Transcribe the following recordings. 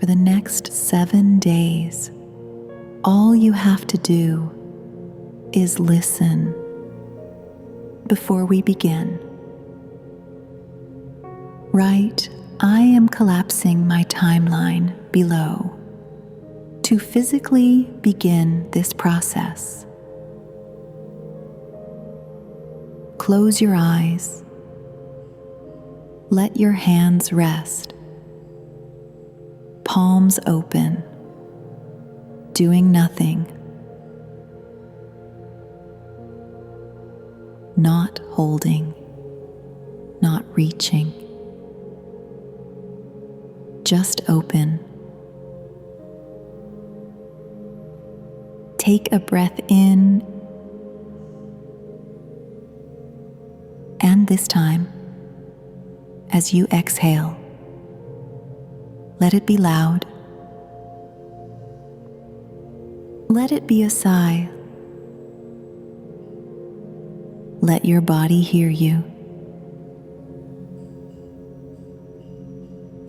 for the next 7 days, all you have to do is listen. Before we begin, write, "I am collapsing my timeline" below to physically begin this process. Close your eyes. Let your hands rest. Palms open, doing nothing. Not holding, not reaching. Just open. Take a breath in, and this time, as you exhale, let it be loud. Let it be a sigh. Let your body hear you.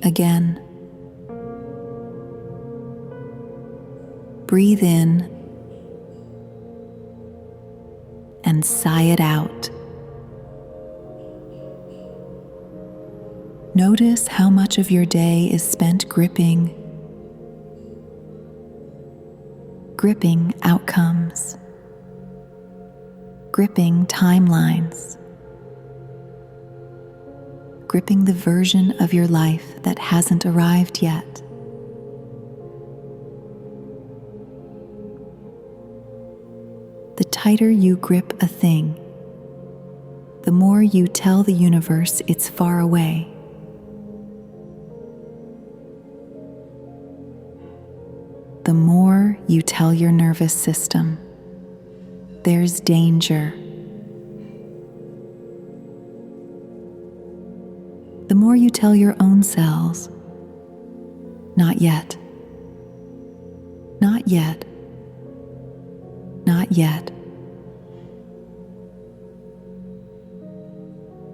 Again, breathe in and sigh it out. Notice how much of your day is spent gripping outcomes, gripping timelines, gripping the version of your life that hasn't arrived yet. The tighter you grip a thing, the more you tell the universe it's far away. The more you tell your nervous system, there's danger. The more you tell your own cells, not yet, not yet, not yet.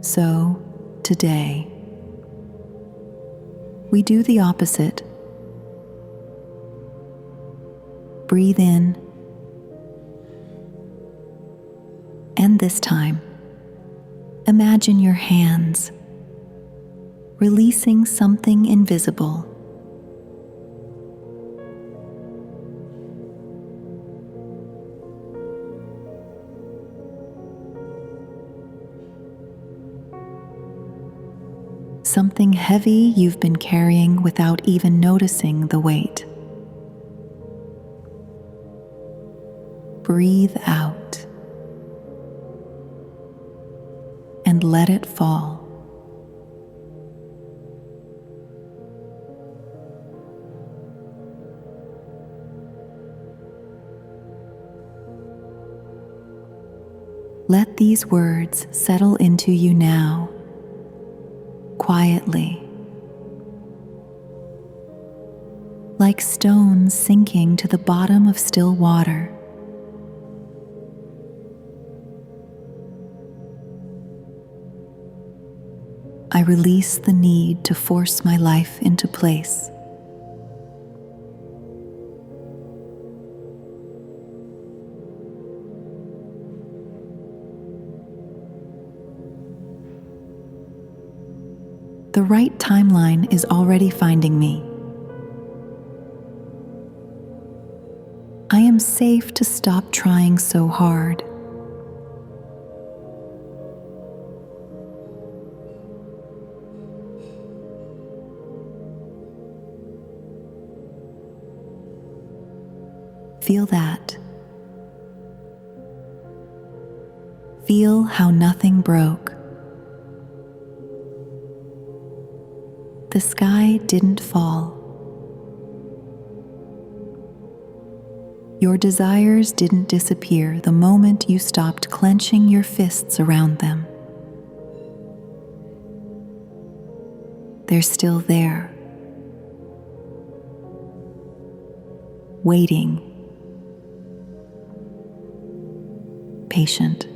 So, today, we do the opposite. Breathe in, and this time, imagine your hands releasing something invisible. Something heavy you've been carrying without even noticing the weight. Breathe out and let it fall. Let these words settle into you now, quietly, like stones sinking to the bottom of still water. I release the need to force my life into place. The right timeline is already finding me. I am safe to stop trying so hard. Feel that. Feel how nothing broke. The sky didn't fall. Your desires didn't disappear the moment you stopped clenching your fists around them. They're still there, waiting, patient,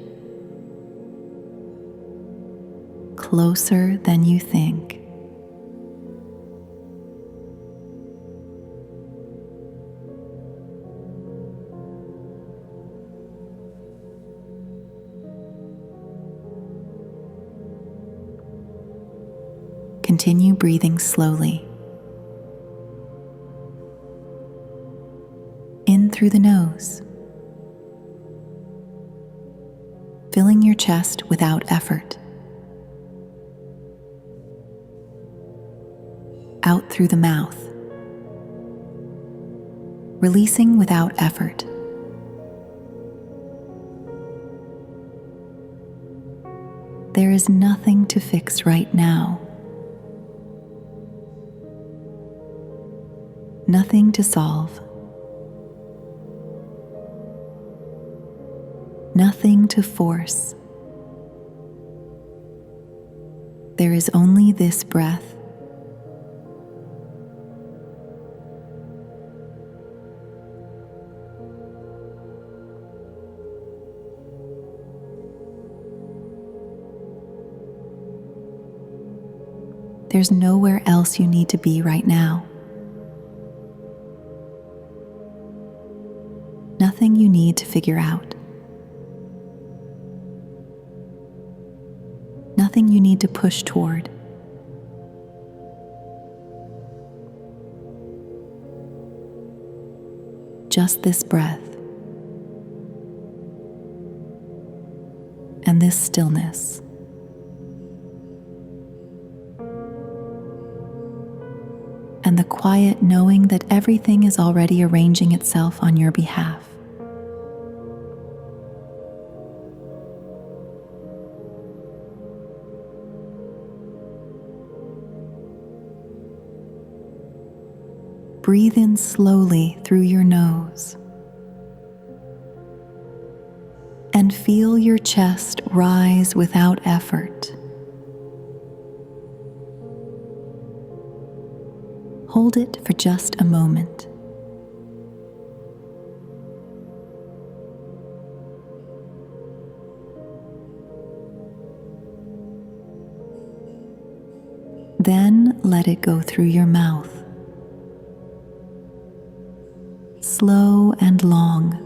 closer than you think. continue breathing slowly. In through the nose, filling your chest without effort. Out through the mouth, releasing without effort. There is nothing to fix right now. Nothing to solve. Nothing to force. There is only this breath. There's nowhere else you need to be right now. Nothing you need to figure out. Nothing you need to push toward. Just this breath and this stillness. And the quiet knowing that everything is already arranging itself on your behalf. Breathe in slowly through your nose and feel your chest rise without effort. Hold it for just a moment. Then let it go through your mouth. Slow and long.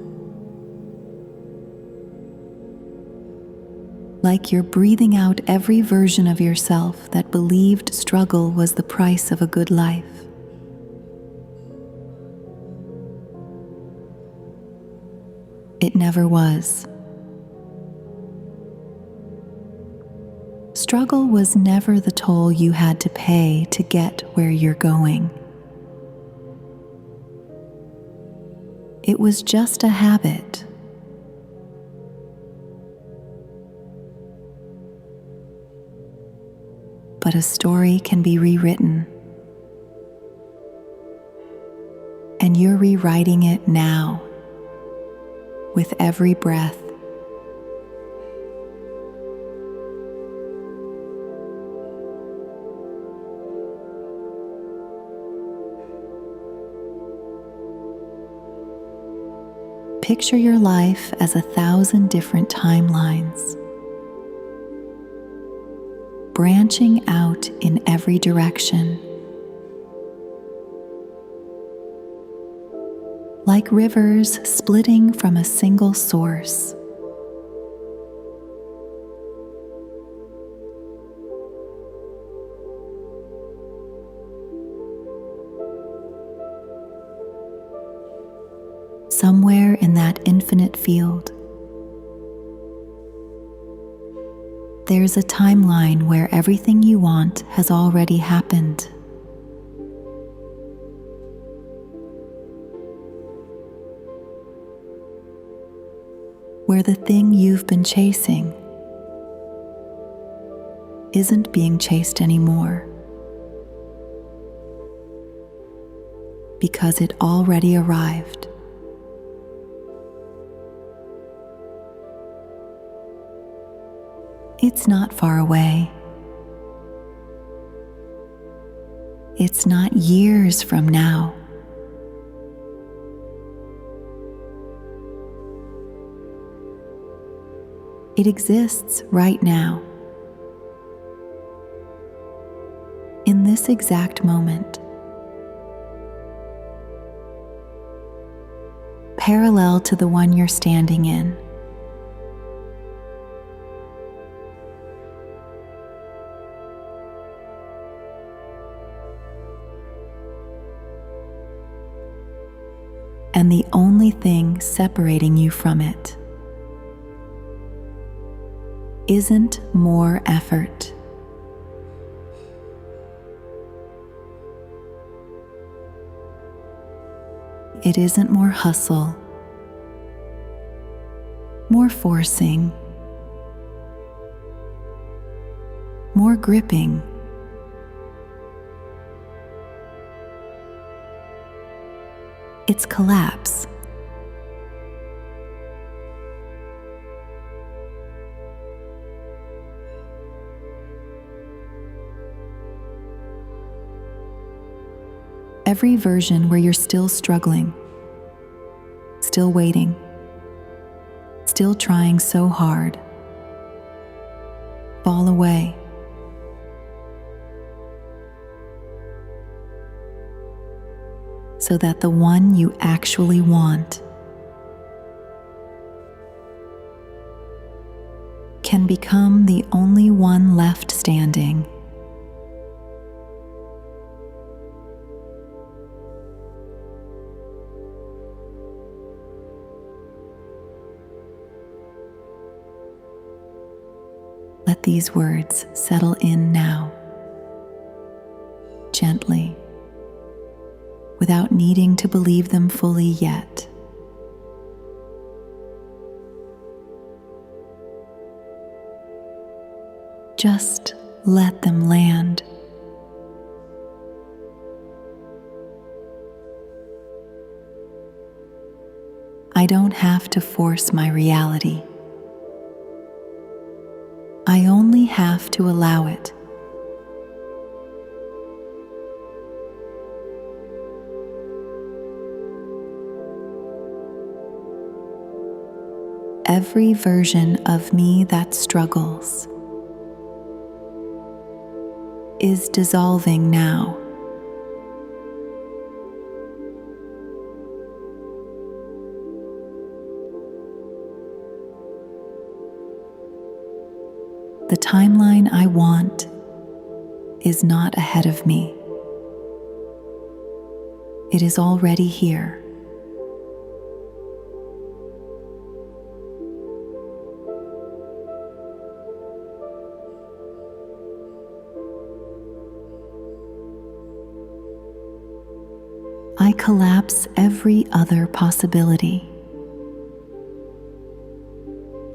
Like you're breathing out every version of yourself that believed struggle was the price of a good life. It never was. Struggle was never the toll you had to pay to get where you're going. It was just a habit. But a story can be rewritten. And you're rewriting it now. With every breath. Picture your life as 1,000 different timelines, branching out in every direction. Like rivers splitting from a single source. Somewhere in that infinite field, there's a timeline where everything you want has already happened. Where the thing you've been chasing isn't being chased anymore because it already arrived. It's not far away. It's not years from now. It exists right now, in this exact moment, parallel to the one you're standing in. and the only thing separating you from it isn't more effort. It isn't more hustle, more forcing, more gripping. It's collapse. Every version where you're still struggling, still waiting, still trying so hard, fall away. So that the one you actually want can become the only one left standing. Let these words settle in now, gently, without needing to believe them fully yet. Just let them land. I don't have to force my reality. I only have to allow it. Every version of me that struggles is dissolving now. The timeline I want is not ahead of me. It is already here. I collapse every other possibility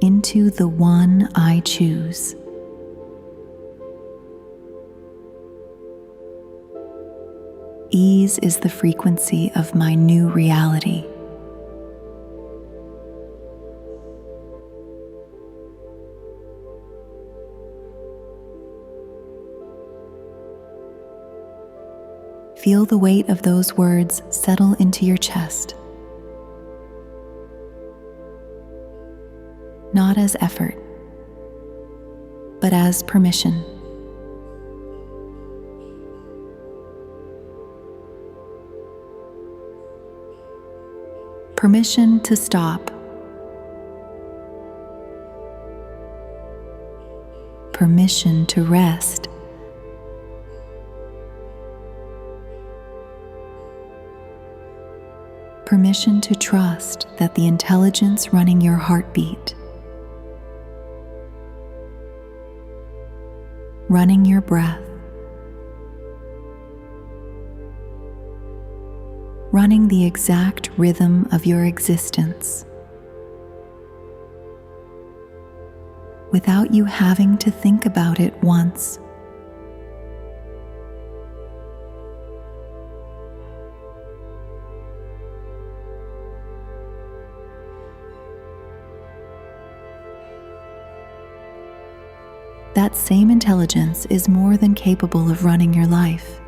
into the one I choose. Ease is the frequency of my new reality. Feel the weight of those words settle into your chest. Not as effort, but as permission. Permission to stop. Permission to rest. Permission to trust that the intelligence running your heartbeat, running your breath, running the exact rhythm of your existence, without you having to think about it once. That same intelligence is more than capable of running your life.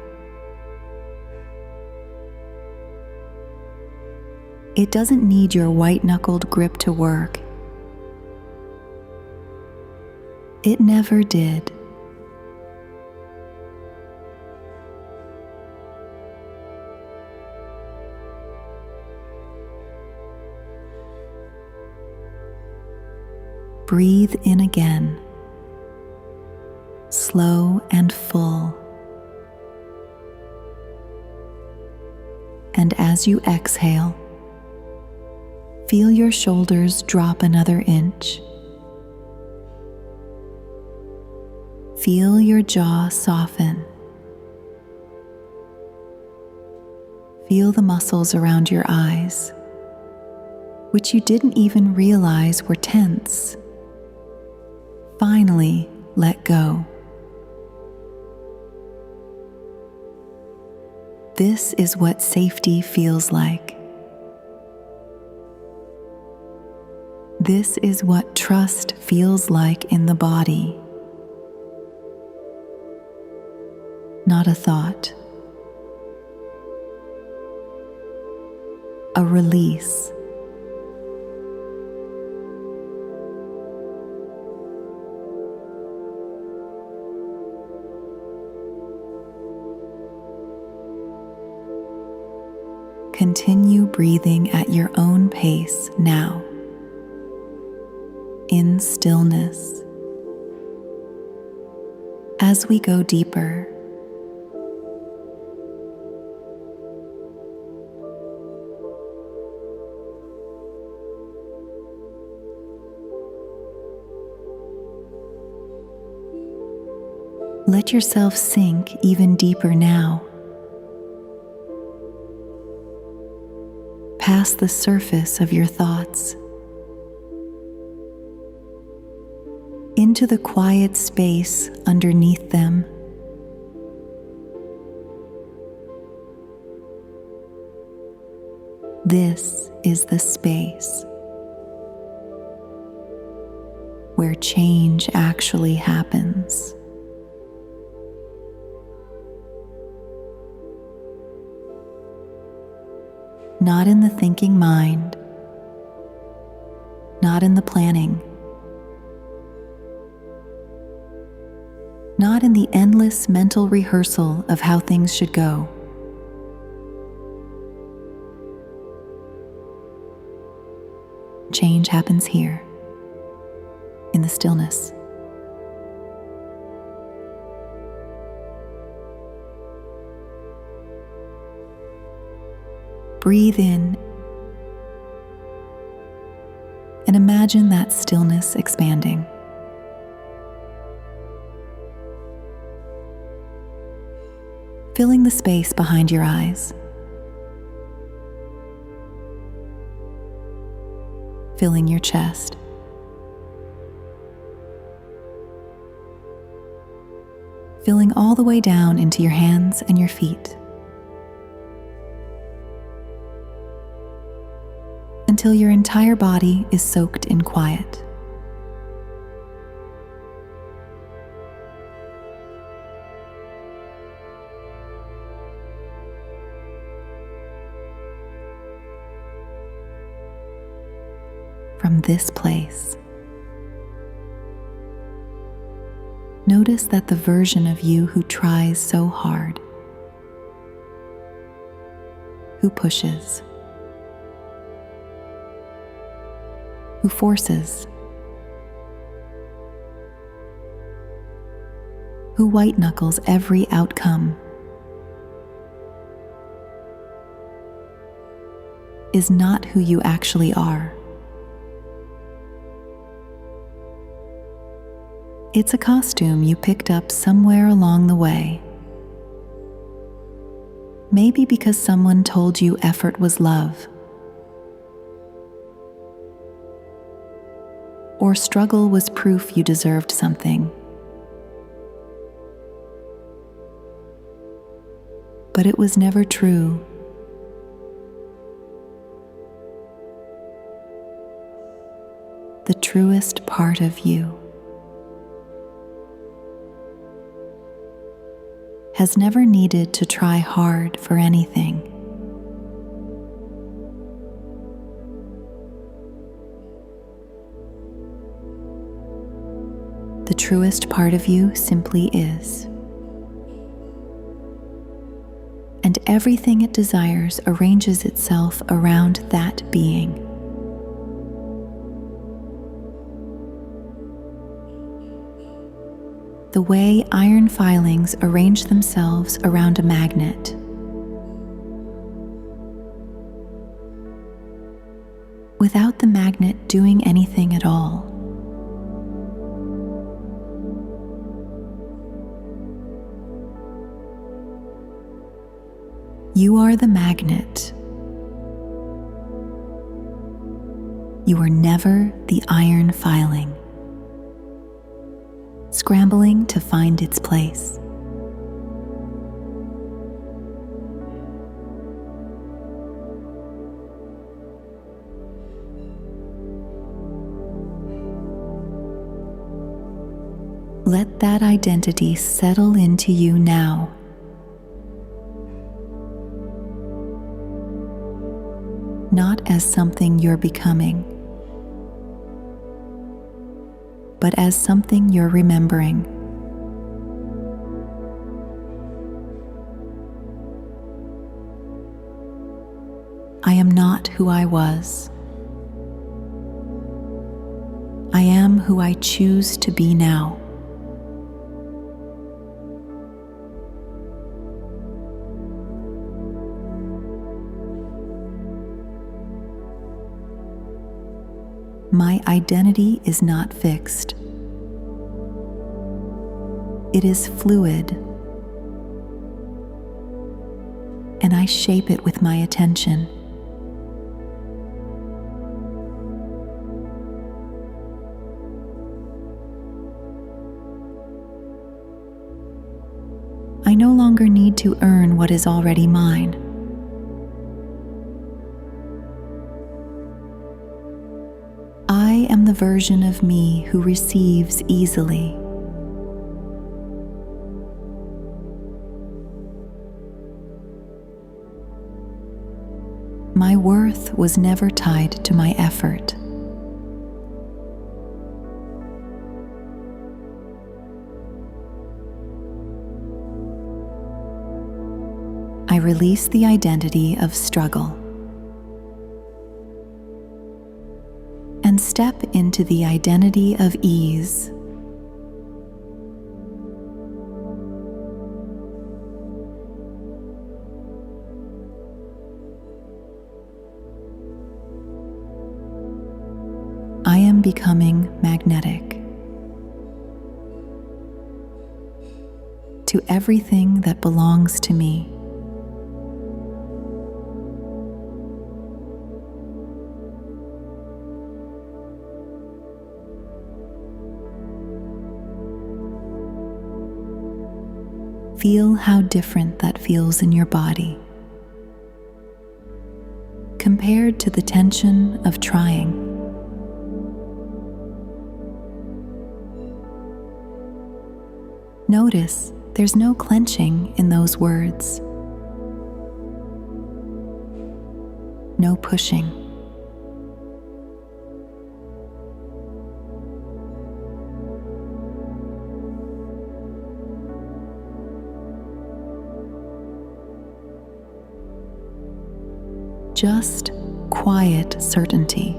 It doesn't need your white-knuckled grip to work. It never did. Breathe in again, slow and full. And as you exhale, Feel your shoulders drop another inch. Feel your jaw soften. Feel the muscles around your eyes, which you didn't even realize were tense. Finally, let go. This is what safety feels like. This is what trust feels like in the body. Not a thought. A release. Continue breathing at your own pace now, in stillness. As we go deeper, let yourself sink even deeper now, past the surface of your thoughts, into the quiet space underneath them. This is the space where change actually happens. Not in the thinking mind, not in the planning, not in the endless mental rehearsal of how things should go. Change happens here, in the stillness. Breathe in and imagine that stillness expanding. Filling the space behind your eyes. Filling your chest. Filling all the way down into your hands and your feet. Until your entire body is soaked in quiet. From this place, notice that the version of you who tries so hard, who pushes, who forces, who white knuckles every outcome, is not who you actually are. It's a costume you picked up somewhere along the way. Maybe because someone told you effort was love, or struggle was proof you deserved something. But it was never true. The truest part of you has never needed to try hard for anything. The truest part of you simply is. And everything it desires arranges itself around that being. The way iron filings arrange themselves around a magnet. without the magnet doing anything at all. You are the magnet. You are never the iron filing, scrambling to find its place. Let that identity settle into you now. Not as something you're becoming, but as something you're remembering. I am not who I was. I am who I choose to be now. My identity is not fixed. It is fluid, and I shape it with my attention. I no longer need to earn what is already mine. I am the version of me who receives easily. My worth was never tied to my effort. I release the identity of struggle and step into the identity of ease. I am becoming magnetic to everything that belongs to me. Feel how different that feels in your body compared to the tension of trying. Notice there's no clenching in those words, no pushing. Just quiet certainty.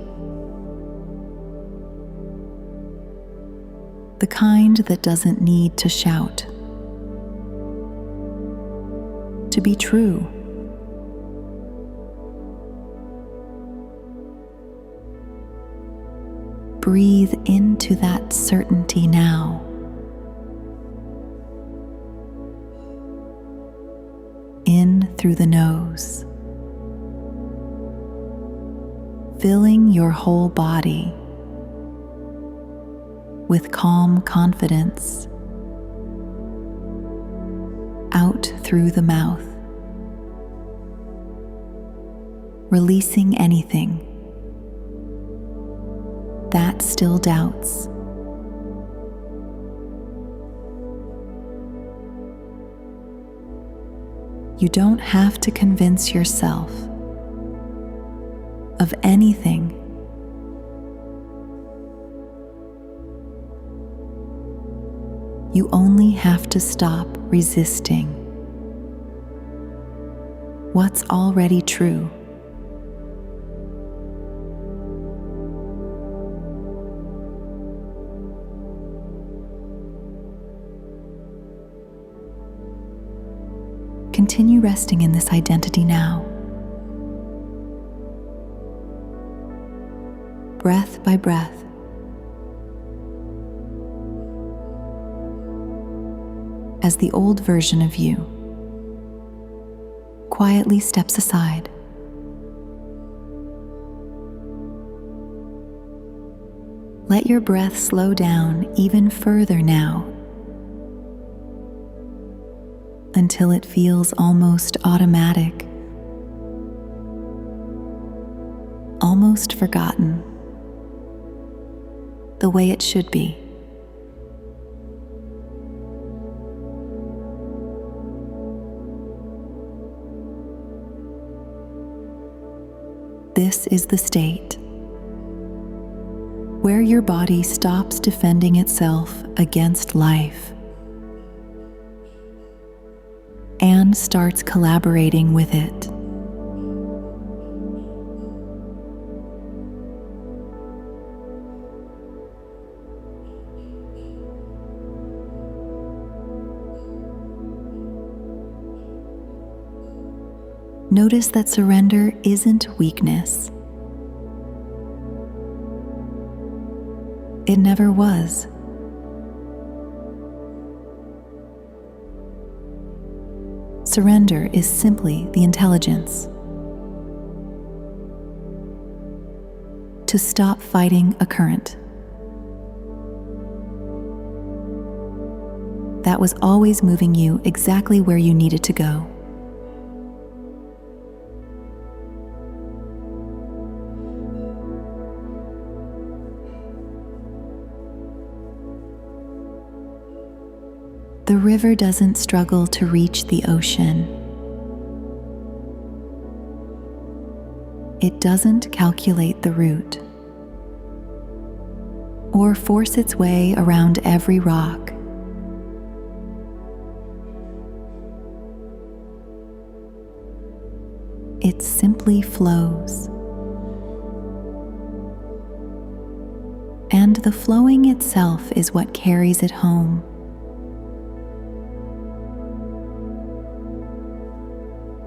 The kind that doesn't need to shout. To be true. Breathe into that certainty now. In through the nose, filling your whole body with calm confidence. Out through the mouth, releasing anything that still doubts. You don't have to convince yourself of anything. You only have to stop resisting what's already true. Continue resting in this identity now. breath by breath. As the old version of you quietly steps aside. Let your breath slow down even further now, until it feels almost automatic, almost forgotten, the way it should be. This is the state where your body stops defending itself against life and starts collaborating with it. Notice that surrender isn't weakness. It never was. Surrender is simply the intelligence to stop fighting a current that was always moving you exactly where you needed to go. The river doesn't struggle to reach the ocean. It doesn't calculate the route or force its way around every rock. It simply flows. And the flowing itself is what carries it home.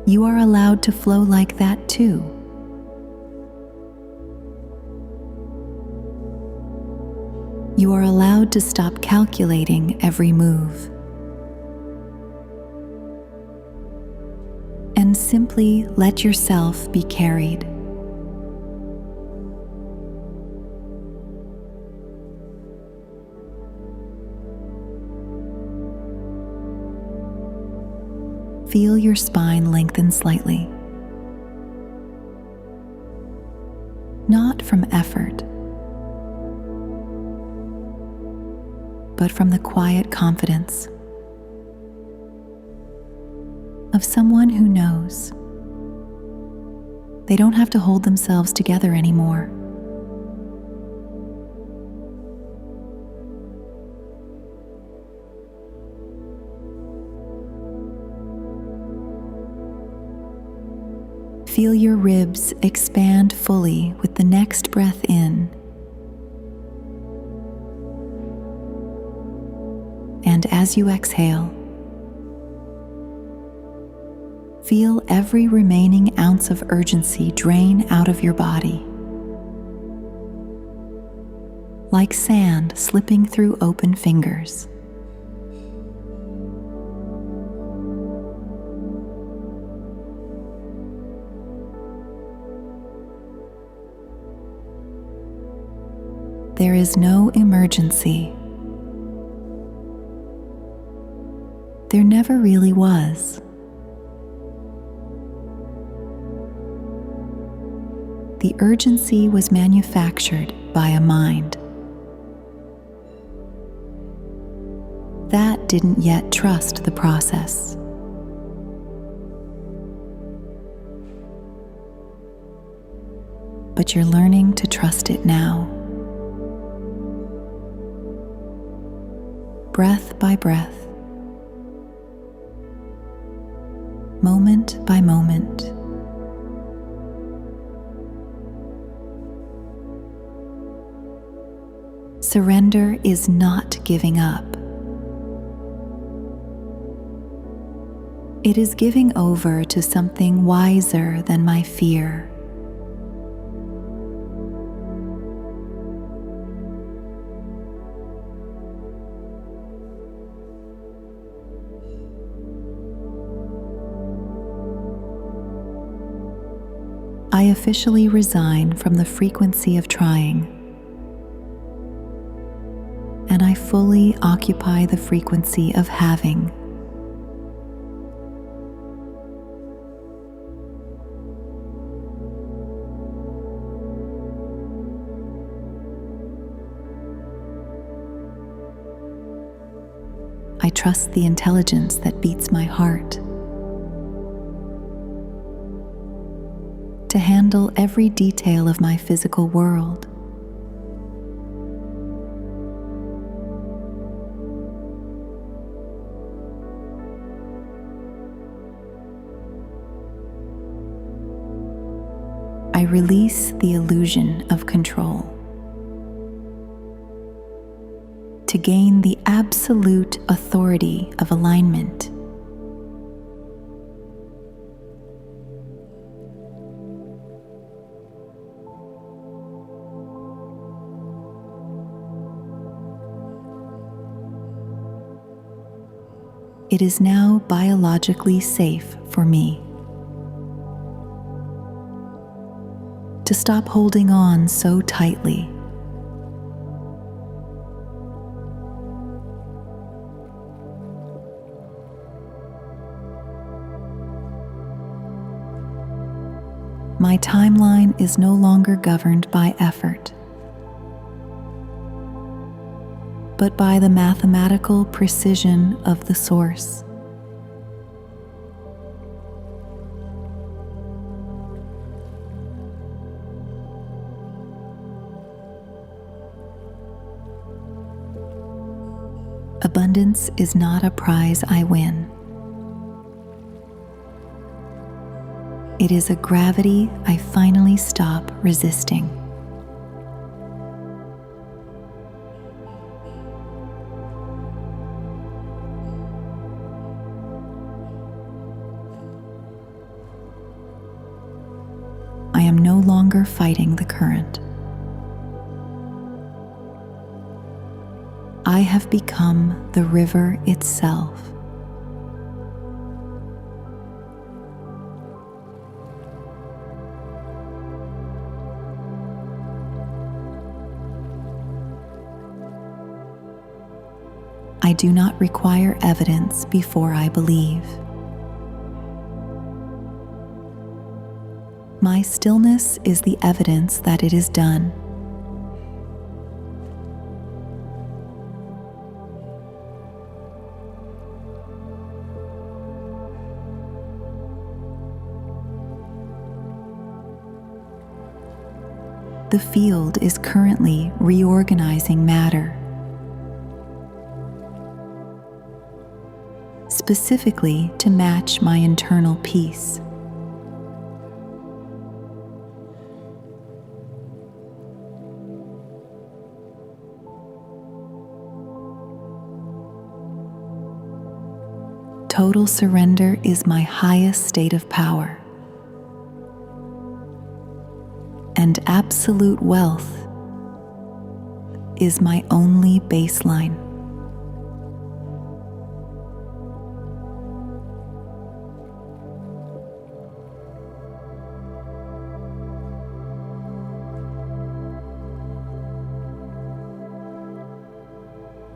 You are allowed to flow like that too. You are allowed to stop calculating every move and simply let yourself be carried. Feel your spine lengthen slightly. Not from effort, but from the quiet confidence of someone who knows they don't have to hold themselves together anymore. Feel your ribs expand fully with the next breath in, and as you exhale, feel every remaining ounce of urgency drain out of your body, like sand slipping through open fingers. There is no emergency. There never really was. The urgency was manufactured by a mind that didn't yet trust the process. But you're learning to trust it now. Breath by breath, moment by moment. Surrender is not giving up. It is giving over to something wiser than my fear. I officially resign from the frequency of trying, and I fully occupy the frequency of having. I trust the intelligence that beats my heart to handle every detail of my physical world. I release the illusion of control to gain the absolute authority of alignment. It is now biologically safe for me to stop holding on so tightly. My timeline is no longer governed by effort, but by the mathematical precision of the source. Abundance is not a prize I win. It is a gravity I finally stop resisting. I am no longer fighting the current. I have become the river itself. I do not require evidence before I believe. My stillness is the evidence that it is done. The field is currently reorganizing matter, specifically to match my internal peace. Total surrender is my highest state of power, and absolute wealth is my only baseline.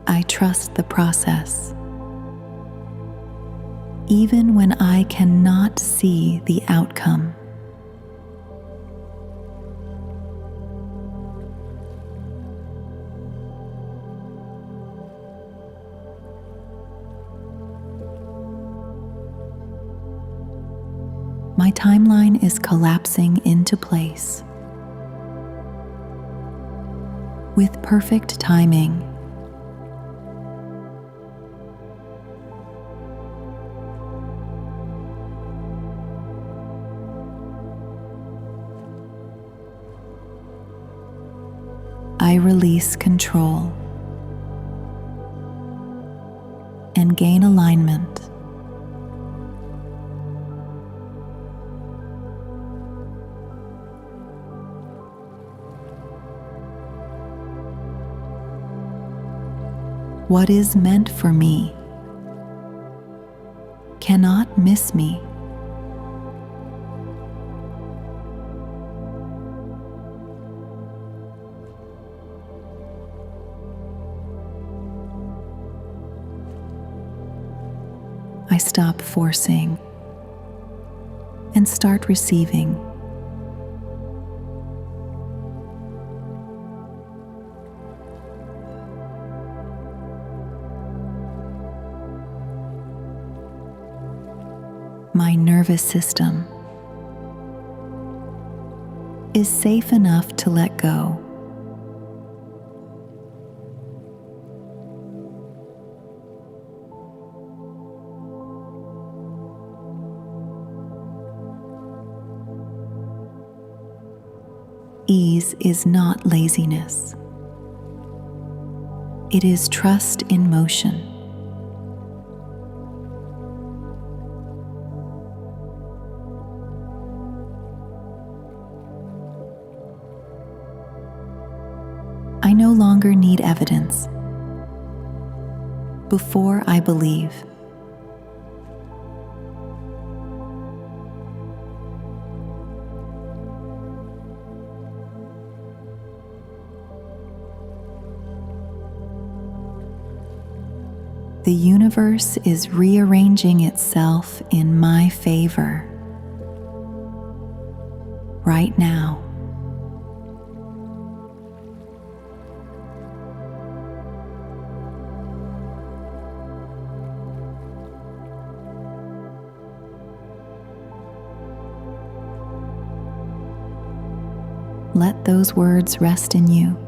I trust the process, even when I cannot see the outcome. My timeline is collapsing into place. With perfect timing, I release control and gain alignment. What is meant for me cannot miss me. I stop forcing and start receiving. My nervous system is safe enough to let go. Ease is not laziness. It is trust in motion. I no longer need evidence before I believe. The universe is rearranging itself in my favor right now. Let those words rest in you,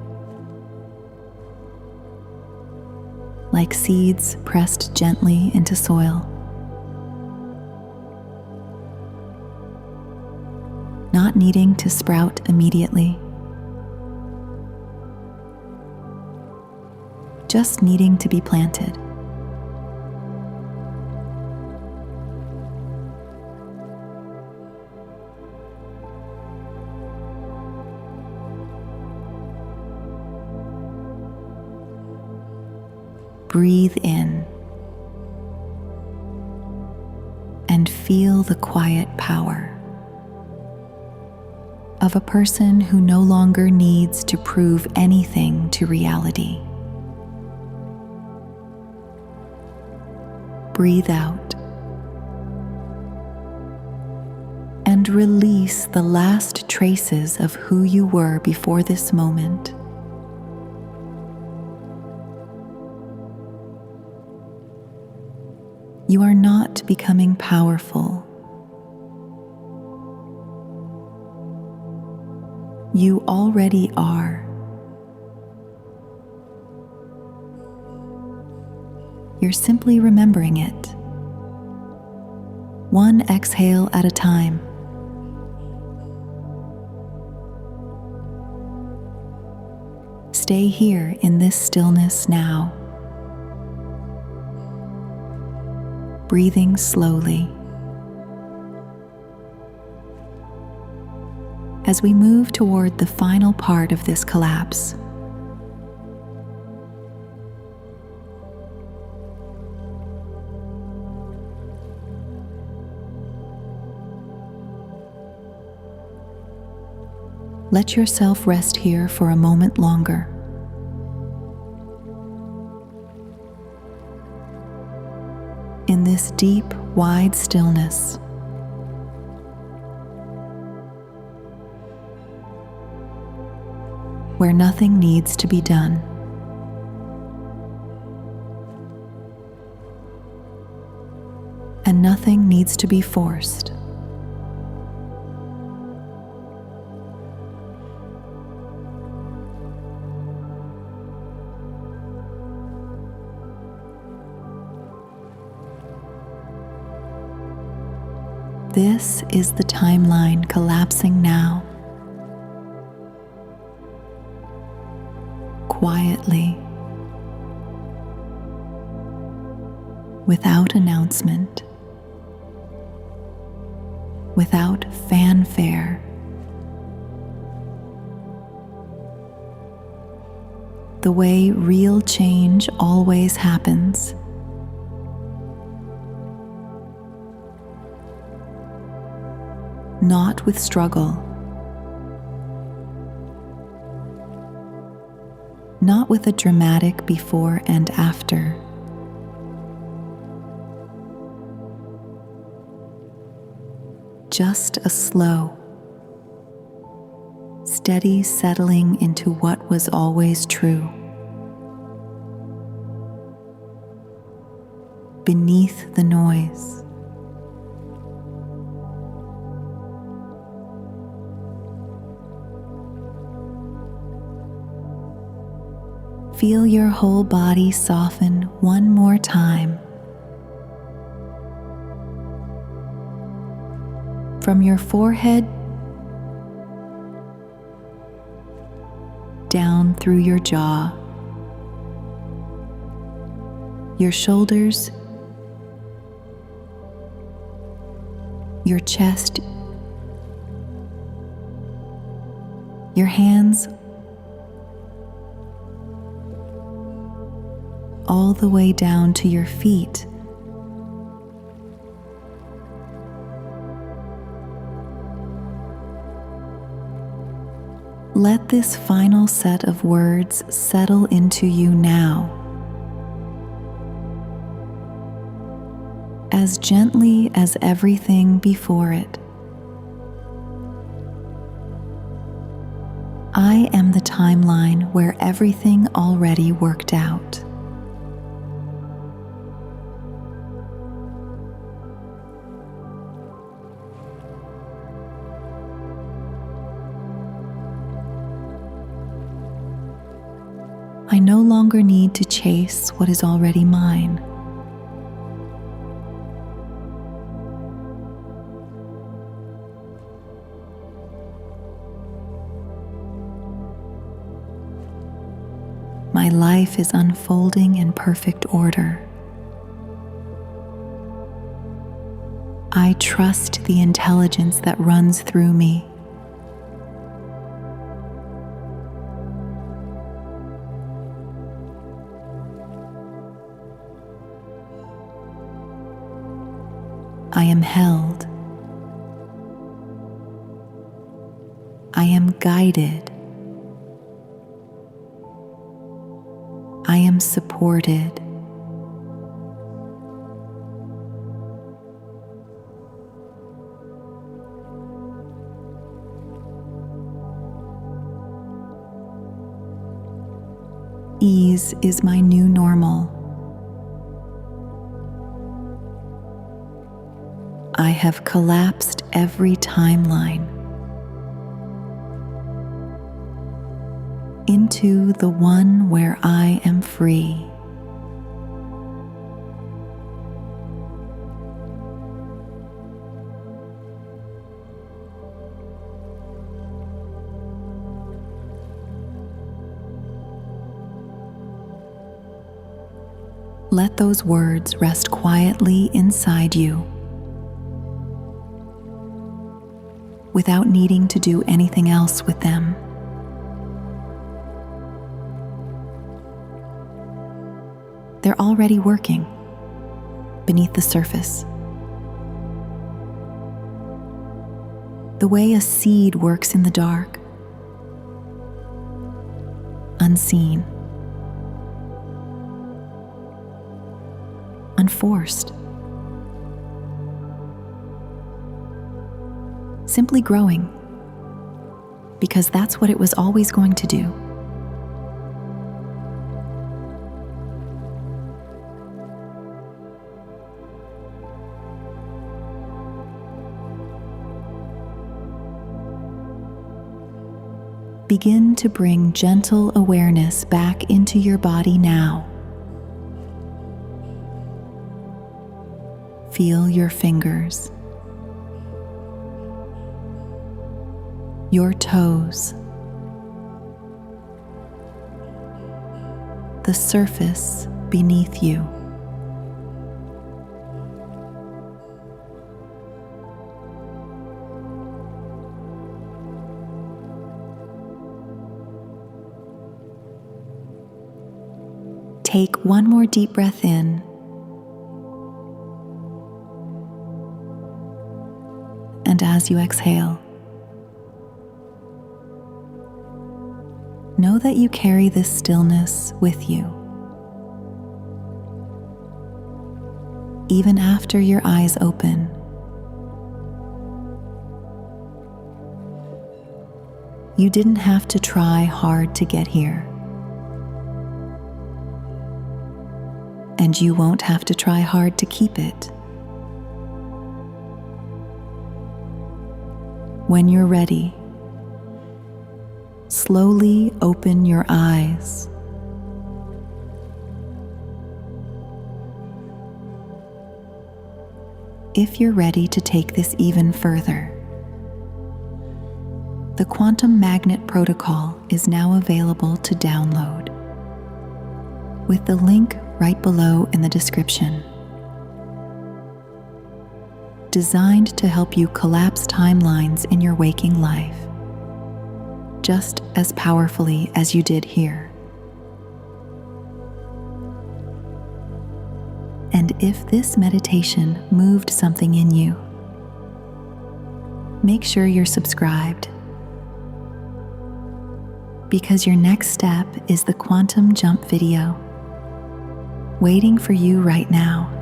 like seeds pressed gently into soil. Not needing to sprout immediately, just needing to be planted. Breathe in and feel the quiet power of a person who no longer needs to prove anything to reality. Breathe out and release the last traces of who you were before this moment. You are not becoming powerful. You already are. You're simply remembering it, one exhale at a time. Stay here in this stillness now, breathing slowly. As we move toward the final part of this collapse, let yourself rest here for a moment longer. In this deep, wide stillness, where nothing needs to be done. And nothing needs to be forced. This is the timeline collapsing now, quietly, without announcement, without fanfare. The way real change always happens. Not with struggle, not with a dramatic before and after, just a slow, steady settling into what was always true. Beneath the noise. Feel your whole body soften one more time. From your forehead down through your jaw, your shoulders, your chest, your hands, all the way down to your feet. Let this final set of words settle into you now, as gently as everything before it. I am the timeline where everything already worked out. I no longer need to chase what is already mine. My life is unfolding in perfect order. I trust the intelligence that runs through me. I am held. I am guided. I am supported. Ease is my new normal. I have collapsed every timeline into the one where I am free. Let those words rest quietly inside you, without needing to do anything else with them. They're already working beneath the surface. The way a seed works in the dark, unseen, unforced, simply growing, because that's what it was always going to do. Begin to bring gentle awareness back into your body now. Feel your fingers, your toes, the surface beneath you. Take one more deep breath in, and as you exhale, know that you carry this stillness with you. Even after your eyes open, You didn't have to try hard to get here. And you won't have to try hard to keep it. When you're ready, slowly open your eyes. If you're ready to take this even further, the Quantum Magnet Protocol is now available to download, with the link right below in the description. Designed to help you collapse timelines in your waking life, just as powerfully as you did here. And if this meditation moved something in you, make sure you're subscribed, because your next step is the quantum jump video waiting for you right now.